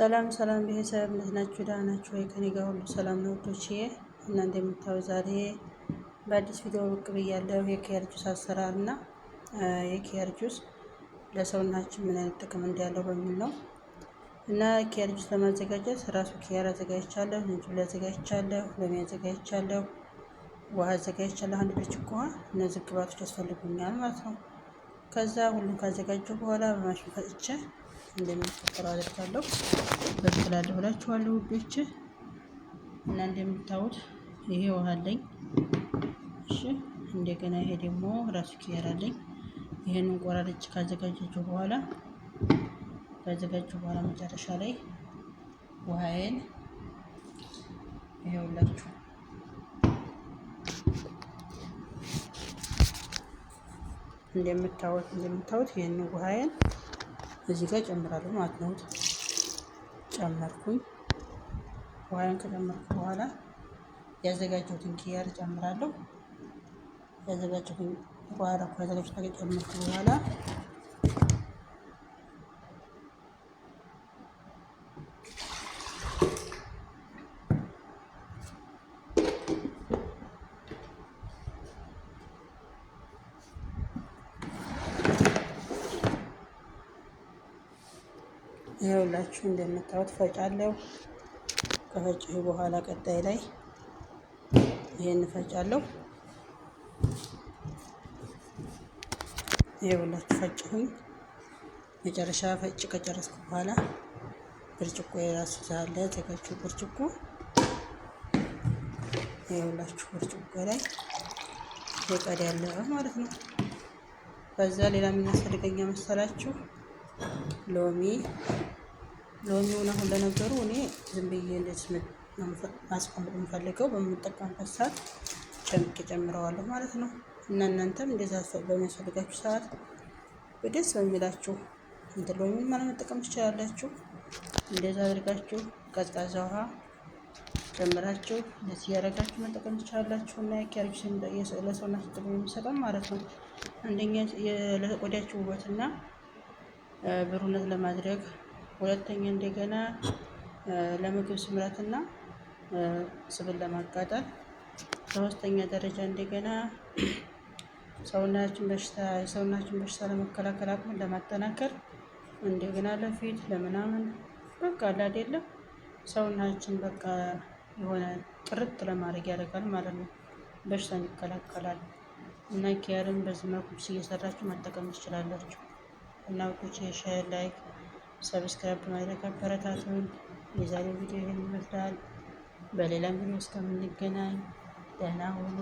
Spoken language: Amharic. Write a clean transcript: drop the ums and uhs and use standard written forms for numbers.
ሰላም ሰላም ቤተሰብ እንዴት ናችሁ? ደህና ናችሁ ወይ? ከኔ ጋር ሁሉ ሰላም ነው ውዶችዬ። እና እንደምታዩት ዛሬ በአዲስ ቪዲዮ ብቅ ብያለሁ። የኪያር ጁስ አሰራር እና የኪያር ጁስ ለሰውናችን ምን አይነት ጥቅም እንዳለው በሚል ነው። እና ኪያር ጁስ ለማዘጋጀት ራሱ ኪያር አዘጋጅቻለሁ፣ ዝንጅብል አዘጋጅቻለሁ፣ ሎሚ አዘጋጅቻለሁ፣ ውሃ አዘጋጅቻለሁ፣ አንድ ብርጭቆ ውሃ። እነዚህ ግብአቶች ያስፈልጉኛል ማለት ነው። ከዛ ሁሉም ካዘጋጀሁ በኋላ በማሽን ፈጭቼ እንደሚከተለው አደርጋለሁ። በስላለሁ ብላችኋለሁ ውዶች። እና እንደምታዩት ይሄ ውሃ አለኝ። እሺ፣ እንደገና ይሄ ደግሞ ራሱ ኪያር አለኝ። ይሄንን ቆራርጬ ካዘጋጀሁ በኋላ መጨረሻ ላይ ውሃዬን ይኸውላችሁ እንደምታዩት ይሄንን ውሃዬን እዚህ ጋር ጨምራለሁ ማለት ነው። ጨመርኩኝ። ውሃዬን ከጨመርኩ በኋላ ያዘጋጀሁትን ኪያር ጨምራለሁ። ያዘጋጀሁትን ከጨመርኩ በኋላ ይኸውላችሁ እንደምታዩት ፈጫለሁ። ከፈጨሁ በኋላ ቀጣይ ላይ ይሄን ፈጫለሁ። ይኸውላችሁ ፈጭሁኝ። መጨረሻ ፈጭ ከጨረስኩ በኋላ ብርጭቆ የራሱ ዛለ ተከቹ ብርጭቆ ይኸውላችሁ ብርጭቆ ላይ ይቀዳል ማለት ነው። በዛ ሌላ ምን ያስፈልገኛል መሰላችሁ? ሎሚውን አሁን ለነገሩ እኔ ዝም ብዬ እንደዚህ ማስቀመጥ የምፈልገው በምጠቀምበት ሰዓት ጨምቄ ጨምረዋለሁ ማለት ነው። እና እናንተም እንደዛ በሚያስፈልጋችሁ ሰዓት በደስ በሚላችሁ እንትን ሎሚውን ማለት መጠቀም ትችላላችሁ። እንደዛ አድርጋችሁ ቀዝቃዛ ውሃ ጨምራችሁ እንደዚህ ያደረጋችሁ መጠቀም ትችላላችሁ። እና የኪያር ጁስ ለሰውነት ጥቅም የሚሰጠን ማለት ነው። አንደኛ ለቆዳችሁ ውበትና ብሩነት ለማድረግ፣ ሁለተኛ እንደገና ለምግብ ስምረትና ስብን ለማቃጠል፣ ሶስተኛ ደረጃ እንደገና ሰውናችን በሽታ ለመከላከል አቅምን ለማጠናከር፣ እንደገና ለፊት ለምናምን በቃ አይደለም ሰውናችን በቃ የሆነ ጥርት ለማድረግ ያደርጋል ማለት ነው። በሽታን ይከላከላል። እና ኪያርን በዚህ መልኩ እየሰራችሁ መጠቀም ትችላላችሁ። እና ውዶቼ ሼር፣ ላይክ፣ ሰብስክራይብ በማድረግ አበረታቱን። የዛሬው ቪዲዮ ይህን ይመስላል። በሌላ ቪዲዮ እስከምንገናኝ ደህና ሁኑ።